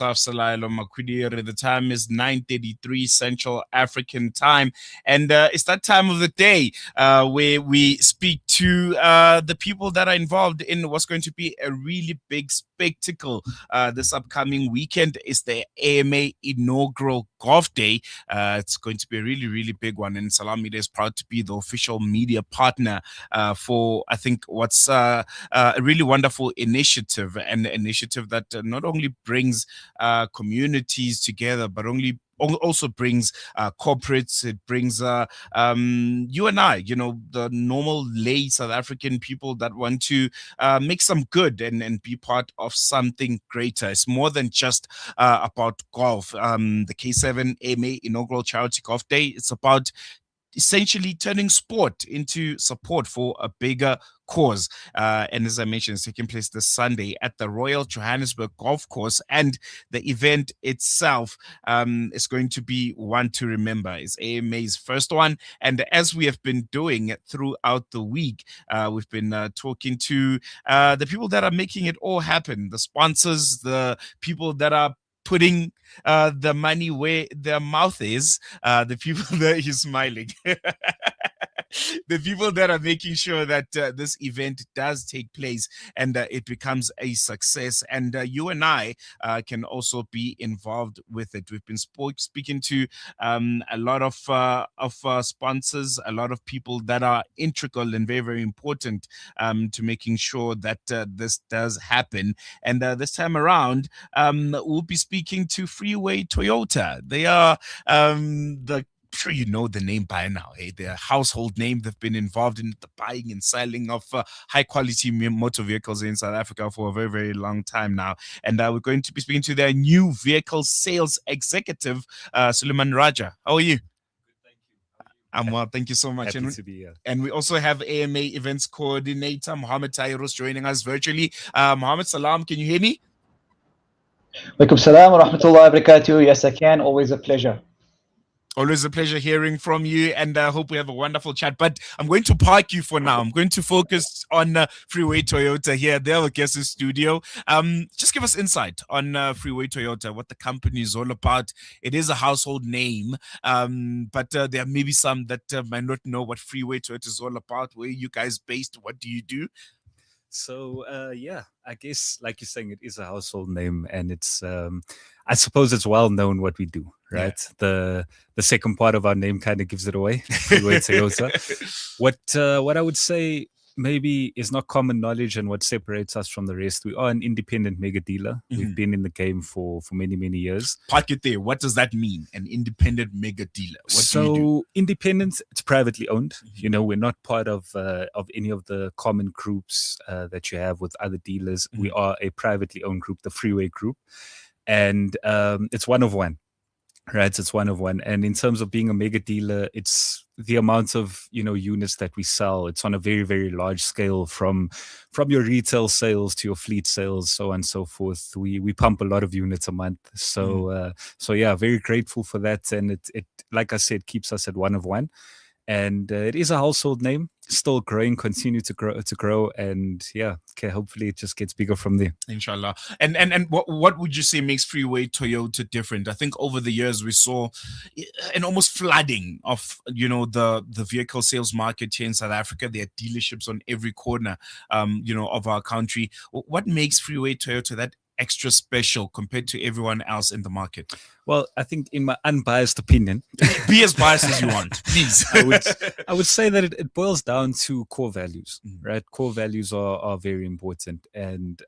Salailo Makwidiri. The time is 9:33 Central African time, and it's that time of the day where we speak to the people that are involved in what's going to be a really big spectacle this upcoming weekend. Is the AMA inaugural golf day. It's going to be a really, really big one, and Salam Media is proud to be the official media partner for, I think, what's a really wonderful initiative, and an initiative that not only brings communities together, but also brings corporates. It brings you and I, the normal lay South African people that want to make some good and be part of something greater. It's more than just about golf. The K7 AMA inaugural charity golf day, it's about essentially turning sport into support for a bigger cause. And as I mentioned, it's taking place this Sunday at the Royal Johannesburg Golf Course. And the event itself is going to be one to remember. It's AMA's first one. And as we have been doing throughout the week, we've been talking to the people that are making it all happen, the sponsors, the people that are putting the money where their mouth is, the people that he's smiling. The people that are making sure that this event does take place and it becomes a success. And you and I can also be involved with it. We've been speaking to a lot of sponsors, a lot of people that are integral and very, very important to making sure that this does happen. And this time around, we'll be speaking to Freeway Toyota. They are the sure you know the name by now. Hey, they're a household name. They've been involved in the buying and selling of high quality motor vehicles in South Africa for a very, very long time now. And we're going to be speaking to their new vehicle sales executive, Salmaan Rajah. How are you? I'm well, thank you so much. Happy to be here. And we also have AMA events coordinator Mohammed Tahir joining us virtually. Mohammed, salam, can you hear me? Walaikum salam wa rahmatullahi wa barakatuh. Yes, I can. Always a pleasure. Always a pleasure hearing from you, and I hope we have a wonderful chat. But I'm going to park you for now. I'm going to focus on Freeway Toyota here. They're our guest in studio. Just give us insight on Freeway Toyota, what the company is all about. It is a household name, but there may be some that might not know what Freeway Toyota is all about. Where are you guys based? What do you do? So, yeah, I guess, like you're saying, it is a household name, and it's, I suppose it's well known what we do, right? Yeah. The second part of our name kind of gives it away, Freeway Toyota. What I would say maybe is not common knowledge, and what separates us from the rest, we are an independent mega dealer. Mm-hmm. We've been in the game for many, many years. Park it there. What does that mean, an independent mega dealer? What do you do? Independent, it's privately owned. Mm-hmm. We're not part of any of the common groups that you have with other dealers. Mm-hmm. We are a privately owned group, the Freeway Group, and it's one of one. Right, it's one of one. And in terms of being a mega dealer, it's the amount of units that we sell. It's on a very, very large scale, from your retail sales to your fleet sales, so on and so forth. We pump a lot of units a month. So so yeah, very grateful for that. And it like I said, keeps us at one of one. And it is a household name, still growing, continue to grow, and yeah, okay, hopefully it just gets bigger from there. Inshallah. And what would you say makes Freeway Toyota different? I think over the years we saw an almost flooding of the vehicle sales market here in South Africa. There are dealerships on every corner, of our country. What makes Freeway Toyota that extra special compared to everyone else in the market? Well, I think, in my unbiased opinion, be as biased as you want, please. I would say that it boils down to core values, right? Core values are very important, and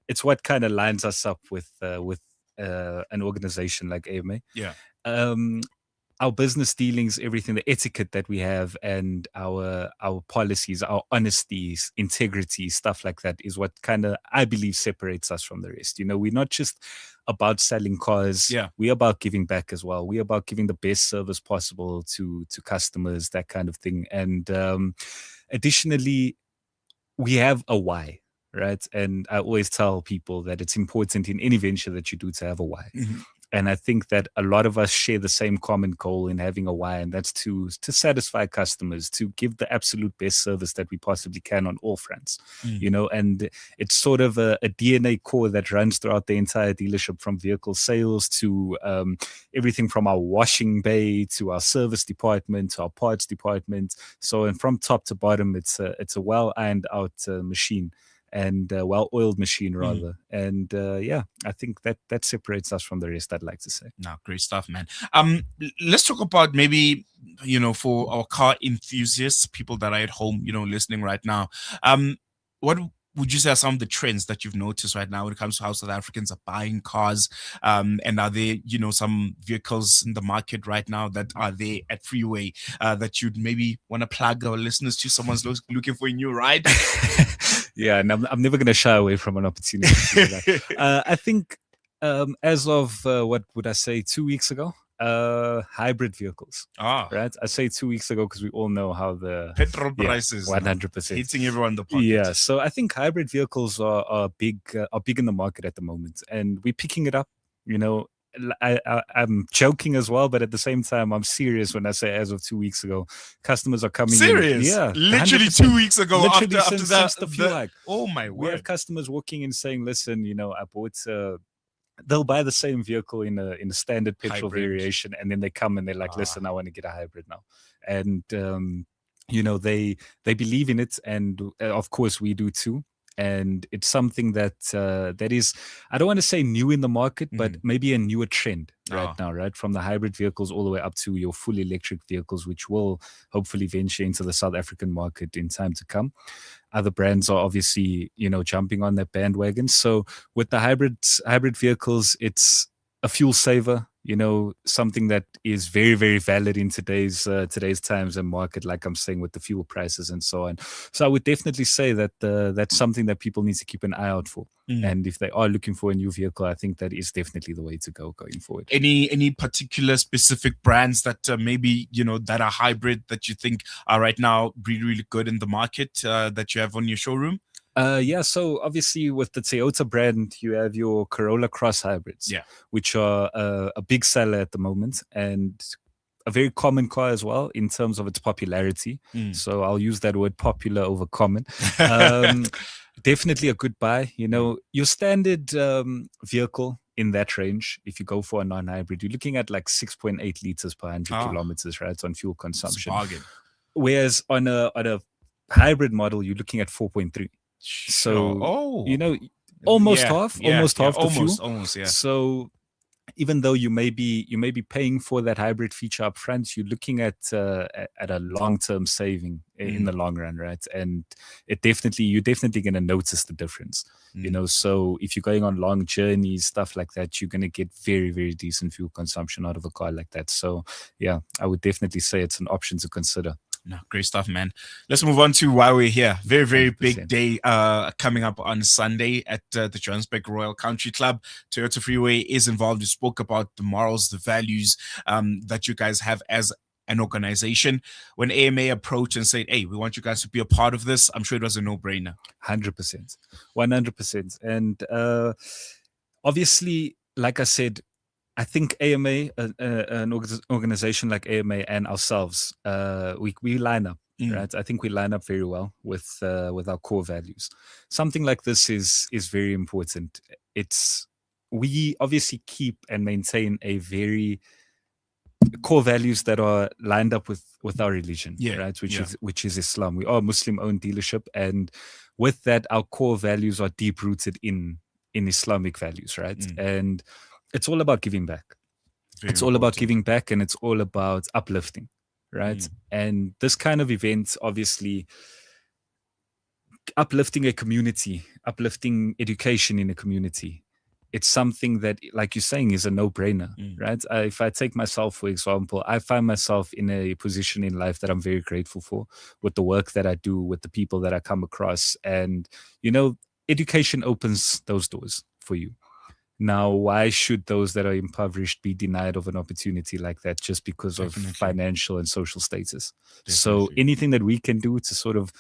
it's what kind of lines us up with an organization like AMA. Yeah. Our business dealings, everything, the etiquette that we have, and our policies, our honesties, integrity, stuff like that is what kind of, I believe, separates us from the rest. We're not just about selling cars. Yeah. We're about giving back as well. We're about giving the best service possible to customers, that kind of thing. And additionally, we have a why. Right. And I always tell people that it's important in any venture that you do to have a why. Mm-hmm. And I think that a lot of us share the same common goal in having a why, and that's to satisfy customers, to give the absolute best service that we possibly can on all fronts, and it's sort of a DNA core that runs throughout the entire dealership, from vehicle sales to everything from our washing bay to our service department to our parts department. So, and from top to bottom, it's a well ironed out machine, and well-oiled machine rather. And I think that separates us from the rest, I'd like to say. No, great stuff, man. Let's talk about maybe, for our car enthusiasts, people that are at home, listening right now. What would you say are some of the trends that you've noticed right now when it comes to how South Africans are buying cars? And are there, some vehicles in the market right now that are there at Freeway that you'd maybe want to plug our listeners to? Someone's looking for a new ride. Yeah, and I'm never going to shy away from an opportunity to do that. I think as of, what would I say, 2 weeks ago, hybrid vehicles. Right? I say 2 weeks ago because we all know how the petrol prices 100% hitting everyone in the pocket. Yeah, so I think hybrid vehicles are big in the market at the moment, and we're picking it up. I'm joking as well, but at the same time, I'm serious when I say as of 2 weeks ago, customers are coming serious? in. Yeah, literally 2 weeks ago. Literally after since the fuel hike. Oh my word! We have customers walking in saying, "Listen, I bought." They'll buy the same vehicle in a standard petrol variation, and then they come and they're like, "Listen, I want to get a hybrid now," and they believe in it, and of course we do too. And it's something that is, I don't want to say new in the market, but maybe a newer trend right now, right? From the hybrid vehicles all the way up to your full electric vehicles, which will hopefully venture into the South African market in time to come. Other brands are obviously, jumping on that bandwagon. So with the hybrid vehicles, it's a fuel saver, something that is very, very valid in today's times and market, like I'm saying, with the fuel prices and so on. So I would definitely say that that's something that people need to keep an eye out for. And if they are looking for a new vehicle, I think that is definitely the way to go going forward. Any particular specific brands that maybe, that are hybrid that you think are right now really, really good in the market that you have on your showroom? So obviously with the Toyota brand, you have your Corolla Cross hybrids, which are a big seller at the moment, and a very common car as well in terms of its popularity. So I'll use that word popular over common. Definitely a good buy. Your standard vehicle in that range, if you go for a non-hybrid, you're looking at like 6.8 liters per 100 kilometers, right, on fuel consumption. Whereas on a hybrid model, you're looking at 4.3. So almost half the fuel. Almost. So even though you may be paying for that hybrid feature up front, you're looking at a long-term saving in the long run, right? And you're definitely going to notice the difference. So if you're going on long journeys, stuff like that, you're going to get very, very decent fuel consumption out of a car like that. So yeah, I would definitely say it's an option to consider. No, great stuff, man. Let's move on to why we're here. Very, very 100%. Big day coming up on Sunday at the Johannesburg Royal Country Club. Toyota Freeway is involved. You spoke about the morals, the values that you guys have as an organization. When AMA approached and said, "Hey, we want you guys to be a part of this," I'm sure it was a no-brainer. 100%. 100%. And obviously, like I said, I think AMA, an organization like AMA and ourselves, we line up, right? I think we line up very well with our core values. Something like this is very important. We obviously keep and maintain a very core values that are lined up with our religion, right? Which is Islam. We are a Muslim-owned dealership, and with that, our core values are deep rooted in Islamic values, right? And it's all about giving back. It's all about giving back, and it's all about uplifting, right? And this kind of event, obviously, uplifting a community, uplifting education in a community, it's something that, like you're saying, is a no-brainer, right? If I take myself, for example, I find myself in a position in life that I'm very grateful for, with the work that I do, with the people that I come across. And, education opens those doors for you. Now, why should those that are impoverished be denied of an opportunity like that just because of financial and social status? So anything that we can do to sort of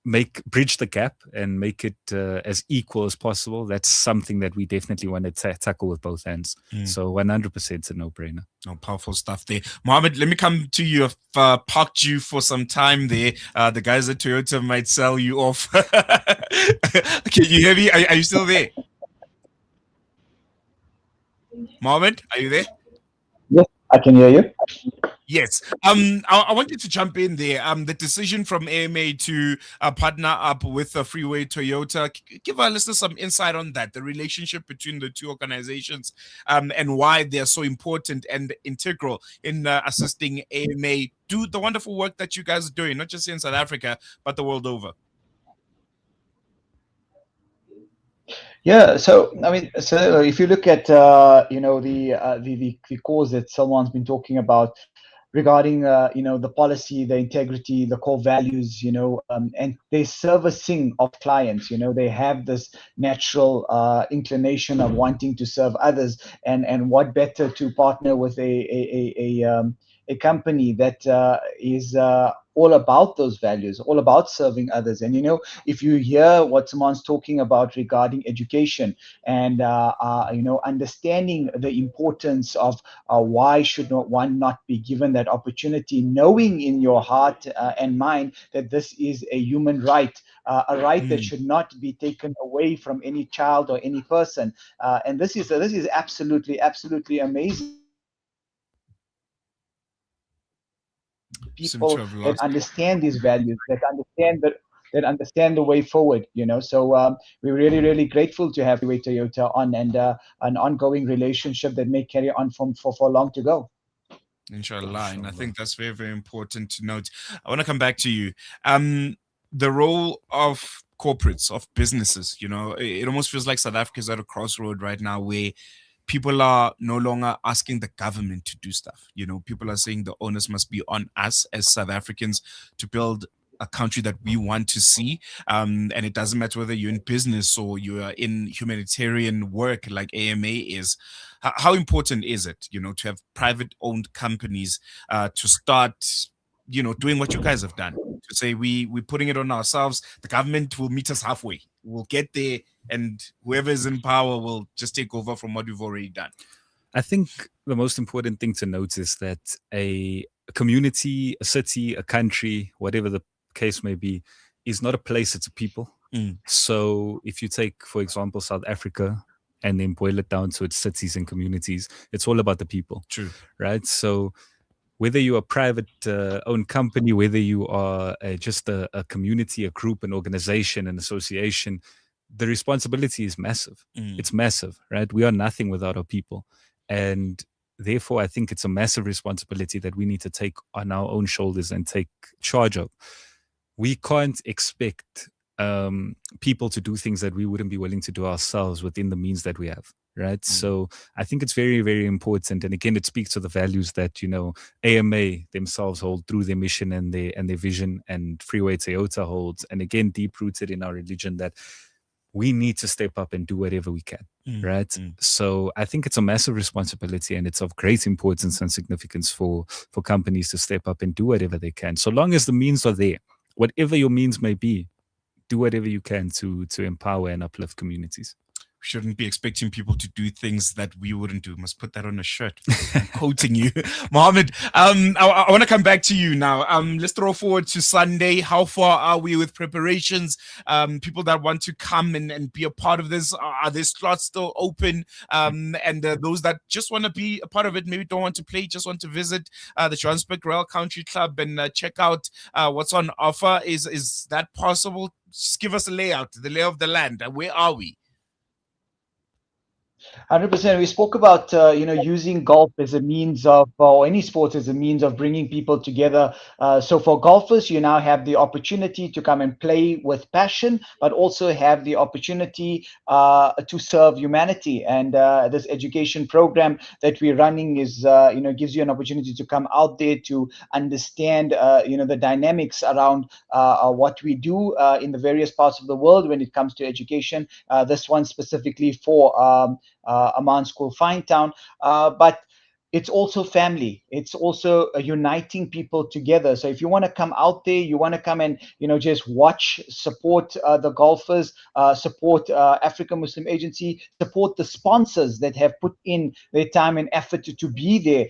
bridge the gap and make it as equal as possible. That's something that we definitely want to tackle with both hands. So 100% a no-brainer. No, powerful stuff there. Mohammed, let me come to you. I've parked you for some time there. The guys at Toyota might sell you off. Can you hear me? Are you still there? Mohammed, are you there? Yes, I can hear you. Yes. I wanted to jump in there. The decision from AMA to partner up with Freeway Toyota. Give our listeners some insight on that, the relationship between the two organizations, and why they are so important and integral in assisting AMA do the wonderful work that you guys are doing, not just in South Africa, but the world over. Yeah, so I mean, so if you look at the cause that someone's been talking about regarding the policy, the integrity, the core values, and their servicing of clients, they have this natural inclination of wanting to serve others, and what better to partner with a company that is all about those values, all about serving others. And if you hear what someone's talking about regarding education and understanding the importance of why should one not be given that opportunity, knowing in your heart and mind that this is a human right, a right that should not be taken away from any child or any person. And this is absolutely amazing. People that understand these values, that understand the way forward. So we're really grateful to have Freeway Toyota on, and an ongoing relationship that may carry on for long to go. Inshallah. And I think that's very important to note. I want to come back to you. The role of corporates, of businesses, it almost feels like South Africa is at a crossroad right now where people are no longer asking the government to do stuff. People are saying the onus must be on us as South Africans to build a country that we want to see. And it doesn't matter whether you're in business or you are in humanitarian work like AMA is. How important is it, to have private owned companies to start, doing what you guys have done? To say we're putting it on ourselves. The government will meet us halfway. We'll get there, and whoever is in power will just take over from what we've already done. I think the most important thing to note is that a community, a city, a country, whatever the case may be, is not a place, it's a people. So if you take, for example, South Africa and then boil it down to its cities and communities, it's all about the people. True. Right? So whether you're a private owned company, whether you are just a community, a group, an organization, an association, the responsibility is massive. It's massive, right? We are nothing without our people. And therefore, I think it's a massive responsibility that we need to take on our own shoulders and take charge of. We can't expect people to do things that we wouldn't be willing to do ourselves within the means that we have. Right. So I think it's very important. And again, it speaks to the values that, AMA themselves hold through their mission and their vision, and Freeway Toyota holds. And again, deep rooted in our religion that we need to step up and do whatever we can. Right. So I think it's a massive responsibility, and it's of great importance and significance for companies to step up and do whatever they can. So long as the means are there, whatever your means may be, do whatever you can to empower and uplift communities. Shouldn't be expecting people to do things that we wouldn't do. Must put that on a shirt. I'm quoting you, Mohammed. I want to come back to you now. Let's throw forward to Sunday. How far are we with preparations? People that want to come and be a part of this, are there slots still open? And those that just want to be a part of it, maybe don't want to play, just want to visit the Johannesburg Royal Country Club and check out what's on offer. Is that possible? Just give us a layout, the lay of the land. Where are we? 100%. We spoke about using golf as a means of, or any sport as a means of bringing people together. So for golfers, you now have the opportunity to come and play with passion, but also have the opportunity to serve humanity. And this education program that we're running is gives you an opportunity to come out there to understand the dynamics around what we do in the various parts of the world when it comes to education. This one specifically for Amman School, Fine Town. But it's also family. It's also uniting people together. So if you want to come out there, you want to come and just watch, support the golfers, support African Muslim Agency, support the sponsors that have put in their time and effort to be there.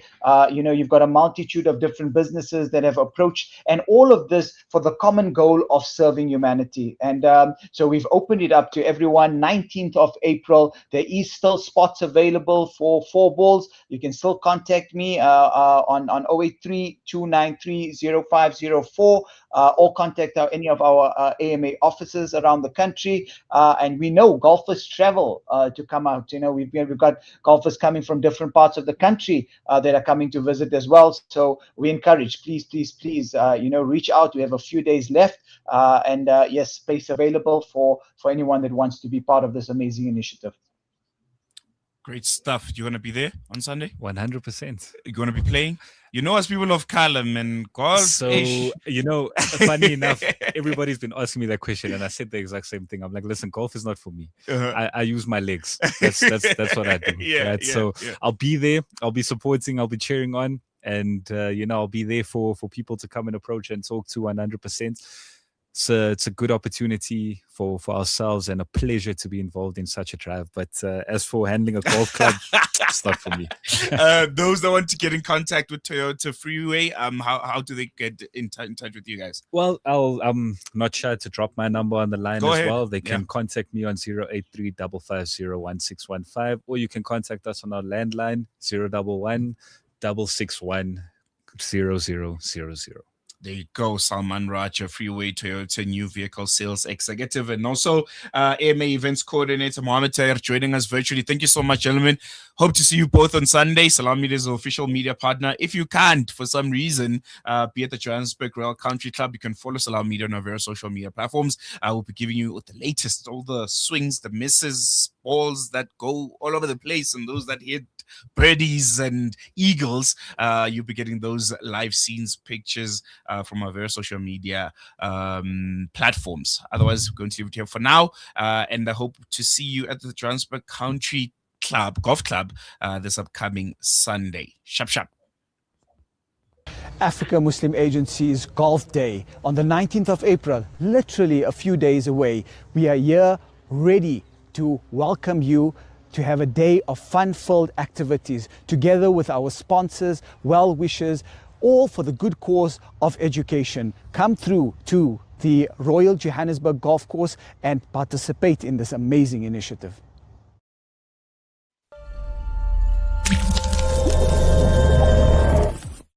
You've got a multitude of different businesses that have approached, and all of this for the common goal of serving humanity. And so we've opened it up to everyone. 19th of April, there is still spots available for 4 balls. You can still contact me on 083-293-0504, or contact any of our AMA offices around the country. And we know golfers travel to come out. We've got golfers coming from different parts of the country that are coming to visit as well. So we encourage, please, reach out. We have a few days left, and yes, space available for anyone that wants to be part of this amazing initiative. Great stuff. Do you want to be there on Sunday? 100%. You going to be playing? Us people of Callum and golf. So, funny enough, everybody's been asking me that question, and I said the exact same thing. I'm like, listen, golf is not for me. I use my legs. That's what I do. So I'll be there. I'll be supporting. I'll be cheering on, and I'll be there for people to come and approach and talk to 100%. It's a good opportunity for ourselves and a pleasure to be involved in such a drive. But as for handling a golf club, it's not for me. Those that want to get in contact with Toyota Freeway, how do they get in touch with you guys? Well, I'm not shy to drop my number on the line well. They can contact me on 083-550-1615, or you can contact us on our landline 011 661 0000. There you go, Salmaan Rajah, Freeway Toyota New Vehicle Sales Executive, and also AMA Events Coordinator Mohammed Tahir joining us virtually. Thank you so much, gentlemen. Hope to see you both on Sunday. Salam Media is the official media partner. If you can't, for some reason, be at the Johannesburg Royal Country Club, you can follow Salam Media on our various social media platforms. I will be giving you the latest, all the swings, the misses, balls that go all over the place, and those that hit birdies and eagles. You'll be getting those live scenes, pictures from our various social media platforms. Otherwise, we're going to leave it here for now, and I hope to see you at the Johannesburg Country Club Golf Club this upcoming Sunday. Shap shap. Africa Muslim Agency's Golf Day on the 19th of April, literally a few days away. We are here ready to welcome you to have a day of fun-filled activities together with our sponsors, well-wishers, all for the good cause of education. Come through to the Royal Johannesburg Golf Course and participate in this amazing initiative.